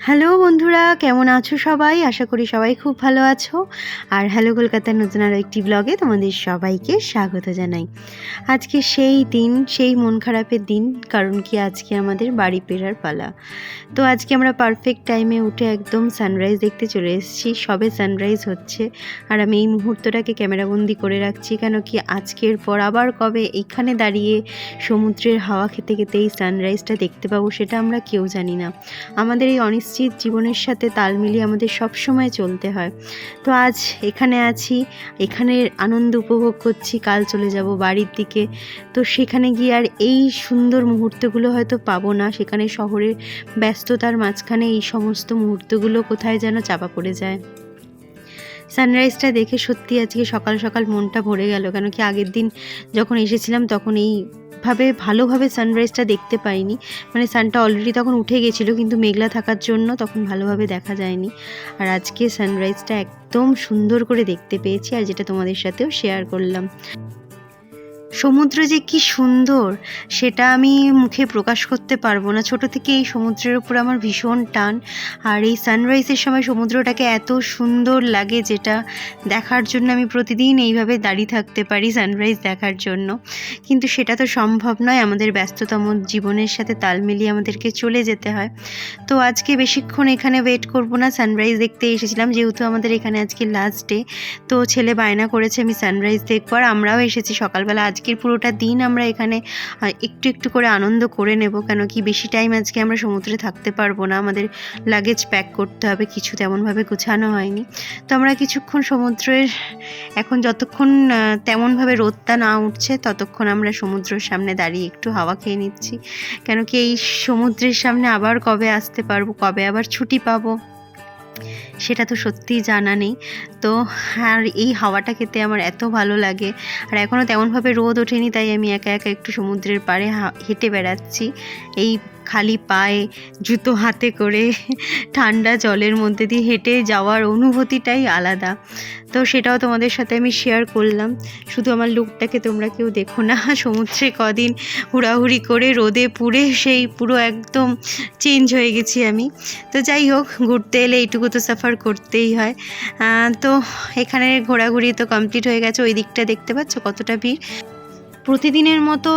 Hello বন্ধুরা, কেমন আছো সবাই? আশা করি সবাই খুব ভালো আছো। আর হ্যালো কলকাতার নতুন আরও একটি ব্লগে তোমাদের সবাইকে স্বাগত জানাই। আজকে সেই দিন, সেই মন খারাপের দিন, কারণ কি আজকে আমাদের বাড়ি ফেরার পালা। তো আজকে আমরা পারফেক্ট টাইমে উঠে একদম সানরাইজ দেখতে চলে এসেছি। সবে সানরাইজ হচ্ছে আর আমি এই মুহূর্তটাকে ক্যামেরাবন্দি করে রাখছি, কেন কি আজকের পর আবার কবে এইখানে দাঁড়িয়ে সমুদ্রের হাওয়া খেতে খেতে এই সানরাইজটা দেখতে পাবো সেটা আমরা কেউ জানি না। আমাদের এই অনিশ্চিত জীবনের সাথে তাল মিলিয়ে আমাদের সব সময় চলতে হয়। তো আজ এখানে আছি, এখানের আনন্দ উপভোগ করছি, কাল চলে যাব বাড়ির দিকে। তো সেখানে গিয়ে আর এই সুন্দর মুহূর্তগুলো হয়তো পাবো না। সেখানে শহরের ব্যস্ততার মাঝখানে এই সমস্ত মুহূর্তগুলো কোথায় যেন চাপা পড়ে যায়। সানরাইজটা দেখে সত্যি আজকে সকাল সকাল মনটা ভরে গেল, কেন কি আগের দিন যখন এসেছিলাম তখন ভালোভাবে সানরাইজটা দেখতে পাইনি। মানে সানটা অলরেডি তখন উঠে গেছিলো, কিন্তু মেঘলা থাকার জন্য তখন ভালোভাবে দেখা যায়নি। আর আজকে সানরাইজটা একদম সুন্দর করে দেখতে পেয়েছি, আর যেটা তোমাদের সাথেও শেয়ার করলাম। সমুদ্র যে কি সুন্দর সেটা আমি মুখে প্রকাশ করতে পারবো না। ছোট থেকে এই সমুদ্রের উপর আমার ভীষণ টান, আর এই সানরাইজের সময় সমুদ্রটাকে এত সুন্দর লাগে যেটা দেখার জন্য আমি প্রতিদিন এইভাবে দাঁড়িয়ে থাকতে পারি সানরাইজ দেখার জন্য। কিন্তু সেটা তো সম্ভব নয়, আমাদের ব্যস্ততম জীবনের সাথে তাল মিলিয়ে আমাদেরকে চলে যেতে হয়। তো আজকে বেশিক্ষণ এখানে ওয়েট করব না, সানরাইজ দেখতে এসেছিলাম যেহেতু আমাদের এখানে আজকে লাস্ট ডে। তো ছেলে বায়না করেছে আমি সানরাইজ দেখবো, আর আমরাও এসেছি সকালবেলা। আজকের পুরোটা দিন আমরা এখানে একটু একটু করে আনন্দ করে নেব, কেন কি বেশি টাইম আজকে আমরা সমুদ্রে থাকতে পারবো না। আমাদের লাগেজ প্যাক করতে হবে, কিছু তেমনভাবে গোছানো হয়নি। তো আমরা কিছুক্ষণ সমুদ্রের এখন যতক্ষণ তেমনভাবে রোদটা না উঠছে ততক্ষণ আমরা সমুদ্রের সামনে দাঁড়িয়ে একটু হাওয়া খেয়ে নিচ্ছি, কেন কি এই সমুদ্রের সামনে আবার কবে আসতে পারবো, কবে আবার ছুটি পাবো সেটা তো সত্যিই জানা নেই। তো আর এই হাওয়াটা খেতে আমার এত ভালো লাগে। আর এখনও তেমনভাবে রোদ ওঠেনি, তাই আমি একা একা একটু সমুদ্রের পাড়ে হেঁটে বেড়াচ্ছি এই খালি পায়ে, জুতো হাতে করে ঠান্ডা জলের মধ্যে দিয়ে হেঁটে যাওয়ার অনুভূতিটাই আলাদা। তো সেটাও তোমাদের সাথে আমি শেয়ার করলাম। শুধু আমার লুকটাকে তোমরা কেউ দেখো না, সমুদ্রে কদিন হুড়াহুড়ি করে রোদে পুড়ে সেই পুরো একদম চেঞ্জ হয়ে গেছি আমি। তো যাই হোক, ঘুরতে এলে এইটুকু তো সাফার করতেই হয়। তো এখানে ঘোরাঘুরি তো কমপ্লিট হয়ে গেছে। ওই দিকটা দেখতে পাচ্ছ কতটা ভিড়। প্রতিদিনের মতো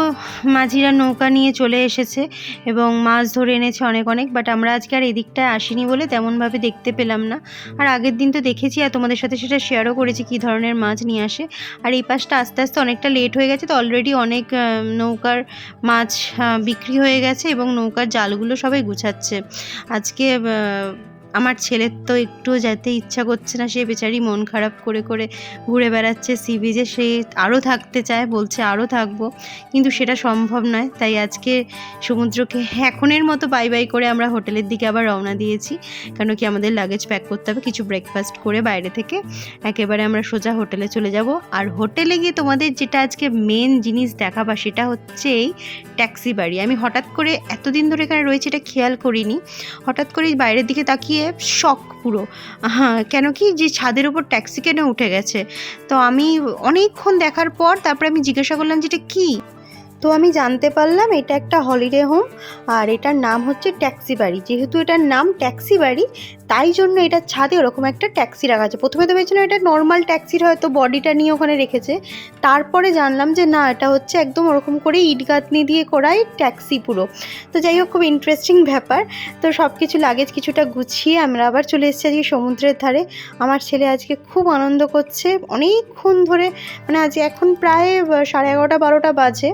মাঝিরা নৌকা নিয়ে চলে এসেছে এবং মাছ ধরে এনেছে অনেক অনেক, বাট আমরা আজকে আর এদিকটায় আসিনি বলে তেমনভাবে দেখতে পেলাম না। আর আগের দিন তো দেখেছি আর তোমাদের সাথে সেটা শেয়ারও করেছি কী ধরনের মাছ নিয়ে আসে। আর এই পাশটা আস্তে আস্তে অনেকটা লেট হয়ে গেছে, তো অলরেডি অনেক নৌকার মাছ বিক্রি হয়ে গেছে এবং নৌকার জালগুলো সবাই গুছাচ্ছে। আজকে আমার ছেলের তো একটুও যেতে ইচ্ছা করছে না, সে বেচারি মন খারাপ করে করে ঘুরে বেড়াচ্ছে সি বিচে। সে আরও থাকতে চায়, বলছে আরও থাকবো, কিন্তু সেটা সম্ভব নয়। তাই আজকে সমুদ্রকে এখনের মতো বাই বাই করে আমরা হোটেলের দিকে আবার রওনা দিয়েছি, কেন কি আমাদের লাগেজ প্যাক করতে হবে। কিছু ব্রেকফাস্ট করে বাইরে থেকে একেবারে আমরা সোজা হোটেলে চলে যাব। আর হোটেলে গিয়ে তোমাদের যেটা আজকে মেন জিনিস দেখাবা সেটা হচ্ছে এই ট্যাক্সি বাড়ি। আমি হঠাৎ করে এতদিন ধরে এখানে রয়েছে এটা খেয়াল করিনি, হঠাৎ করে বাইরের দিকে তাকিয়ে শক পুরো। হ্যাঁ, কেন কি যে ছাদের উপর ট্যাক্সি কেন উঠে গেছে। তো আমি অনেকক্ষণ দেখার পর তারপরে আমি জিজ্ঞাসা করলাম যে এটা কী। তো আমি জানতে পারলাম এটা একটা হলিডে হোম, আর এটার নাম হচ্ছে ট্যাক্সি বাড়ি। যেহেতু এটার নাম ট্যাক্সি বাড়ি তাই জন্য এটার ছাদে ওরকম একটা ট্যাক্সি রাখা আছে। প্রথমে তো ভেবেছিলাম এটা নর্মাল ট্যাক্সির হয়তো বডিটা নিয়ে ওখানে রেখেছে, তারপরে জানলাম যে না, এটা হচ্ছে একদম ওরকম করে ইট গাঁথনি দিয়ে করাই ট্যাক্সি পুরো। তো যাই হোক, খুব ইন্টারেস্টিং ব্যাপার। তো সব কিছু লাগেজ কিছুটা গুছিয়ে আমরা আবার চলে এসেছি আজকে সমুদ্রের ধারে। আমার ছেলে আজকে খুব আনন্দ করছে অনেকক্ষণ ধরে, মানে আজ এখন প্রায় 11:30-12টা বাজে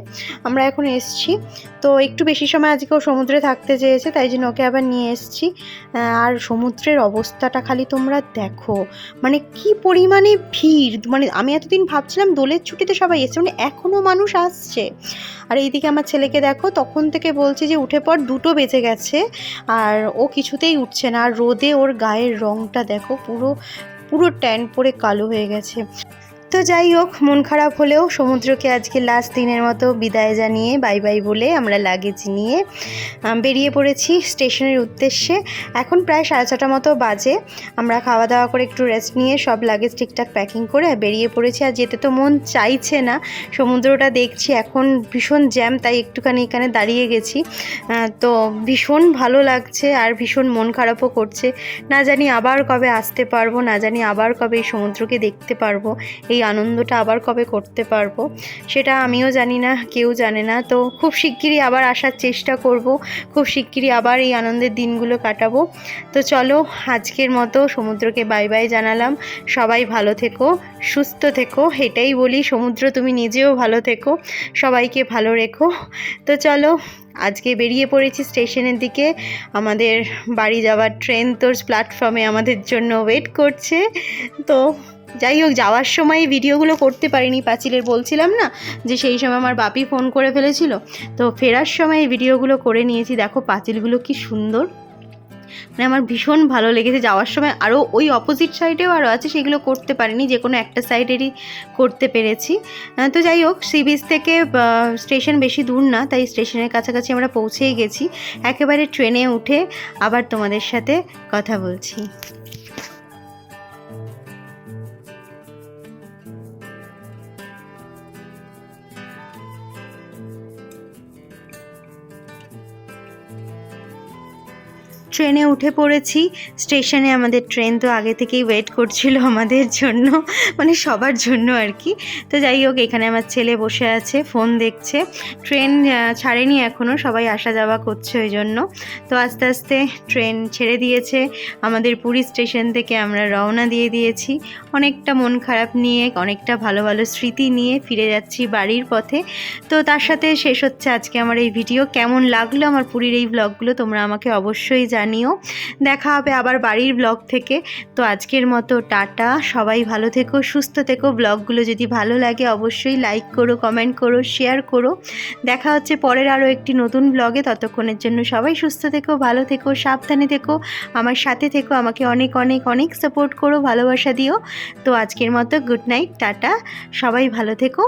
আমরা এখন এসছি। তো একটু বেশি সময় আজকে ও সমুদ্রে থাকতে চেয়েছে, তাই জন্য ওকে আবার নিয়ে এসছি। আর সমুদ্রের অবস্থাটা খালি তোমরা দেখো, মানে কি পরিমাণে ভিড়। মানে আমি এতদিন ভাবছিলাম দোলের ছুটিতে সবাই এসছে, মানে এখনও মানুষ আসছে। আর এইদিকে আমার ছেলেকে দেখো, তখন থেকে বলছি যে উঠে পর, 2টো বেজে গেছে আর ও কিছুতেই উঠছে না। আর রোদে ওর গায়ের রঙটা দেখো, পুরো পুরো ট্যান পরে কালো হয়ে গেছে। তো যাই হোক, মন খারাপ হলেও সমুদ্রকে আজকে লাস্ট দিনের মতো বিদায় জানিয়ে বাই বাই বলে আমরা লাগেজ নিয়ে বেরিয়ে পড়েছি স্টেশনের উদ্দেশ্যে। এখন প্রায় 6:30 মতো বাজে। আমরা খাওয়া দাওয়া করে একটু রেস্ট নিয়ে সব লাগেজ ঠিকঠাক প্যাকিং করে বেরিয়ে পড়েছি। আর যেতে তো মন চাইছে না, সমুদ্রটা দেখছি এখন ভীষণ জ্যাম, তাই একটুখানি এখানে দাঁড়িয়ে গেছি। তো ভীষণ ভালো লাগছে আর ভীষণ মন খারাপও করছে। না জানি আবার কবে আসতে পারবো, না জানি আবার কবে এই সমুদ্রকে দেখতে পারবো, এই আনন্দটা আবার কবে করতে পারবো, সেটা আমিও জানি না, কেউ জানে না। তো খুব শিগগিরই আবার আসার চেষ্টা করব, খুব শিগগিরই আবার এই আনন্দের দিনগুলো কাটাবো। তো চলো, আজকের মতো সমুদ্রকে বাই বাই জানালাম। সবাই ভালো থেকো, সুস্থ থেকো, এটাই বলি। সমুদ্র, তুমি নিজেও ভালো থেকো, সবাইকে ভালো রেখো। তো চলো, আজকে বেরিয়ে পড়েছি স্টেশনের দিকে। আমাদের বাড়ি যাওয়ার ট্রেন তো প্ল্যাটফর্মে আমাদের জন্য ওয়েট করছে। তো যাই হোক, যাওয়ার সময় ভিডিওগুলো করতে পারিনি, পাঁচিলের বলছিলাম না যে সেই সময় আমার বাপি ফোন করে ফেলেছিল। তো ফেরার সময় এই ভিডিওগুলো করে নিয়েছি। দেখো পাঁচিলগুলো কি সুন্দর, মানে আমার ভীষণ ভালো লেগেছে। যাওয়ার সময় আরও ওই অপোজিট সাইডেও আরও আছে, সেগুলো করতে পারিনি, যে কোনো একটা সাইডেরই করতে পেরেছি। তো যাই হোক, সি বিচ থেকে স্টেশন বেশি দূর না, তাই স্টেশনের কাছাকাছি আমরা পৌঁছেই গেছি। একেবারে ট্রেনে উঠে আবার তোমাদের সাথে কথা বলছি। ট্রেনে উঠে পড়েছি। স্টেশনে আমাদের ট্রেন তো আগে থেকেই ওয়েট করছিল আমাদের জন্য, মানে সবার জন্য আর কি। তো যাই হোক, এখানে আমার ছেলে বসে আছে, ফোন দেখছে। ট্রেন ছাড়েনি এখনও, সবাই আসা যাওয়া করছে ওই জন্য। তো আস্তে আস্তে ট্রেন ছেড়ে দিয়েছে। আমাদের পুরী স্টেশন থেকে আমরা রওনা দিয়ে দিয়েছি, অনেকটা মন খারাপ নিয়ে, অনেকটা ভালো ভালো স্মৃতি নিয়ে ফিরে যাচ্ছি বাড়ির পথে। তো তার সাথে শেষ হচ্ছে আজকে আমার এই ভিডিও। কেমন লাগলো আমার পুরীর এই ব্লগগুলো তোমরা আমাকে অবশ্যই জানিও। দেখা হবে আবার বাড়ির ব্লগ থেকে। তো আজকের মতো টাটা, সবাই ভালো থেকো, সুস্থ থেকো। ব্লগগুলো যদি ভালো লাগে অবশ্যই লাইক করো, কমেন্ট করো, শেয়ার করো। দেখা হচ্ছে পরের আরও একটি নতুন ব্লগে। ততক্ষণের জন্য সবাই সুস্থ থেকো, ভালো থেকো, সাবধানে থেকো, আমার সাথে থেকো, আমাকে অনেক অনেক অনেক সাপোর্ট করো, ভালোবাসা দিও। তো আজকের মতো গুড নাইট, টাটা, সবাই ভালো থেকো।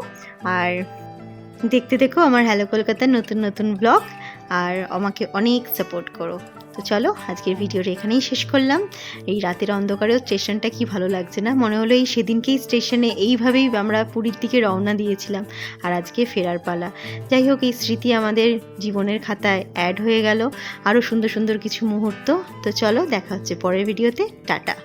আর দেখতে থেকো আমার হ্যালো কলকাতার নতুন নতুন ব্লগ, আর আমাকে অনেক সাপোর্ট করো। তো চলো, আজকের ভিডিওটা এখানেই শেষ করলাম। এই রাতের অন্ধকারেও স্টেশনটা কি ভালো লাগছে না, মনে হলো এই সেদিনকেই স্টেশনে এইভাবেই আমরা পুরীর দিকে রওনা দিয়েছিলাম, আর আজকে ফেরার পালা। যাই হোক, এই স্মৃতি আমাদের জীবনের খাতায় অ্যাড হয়ে গেল, আরও সুন্দর সুন্দর কিছু মুহূর্ত। তো চলো, দেখা হচ্ছে পরের ভিডিওতে, টাটা।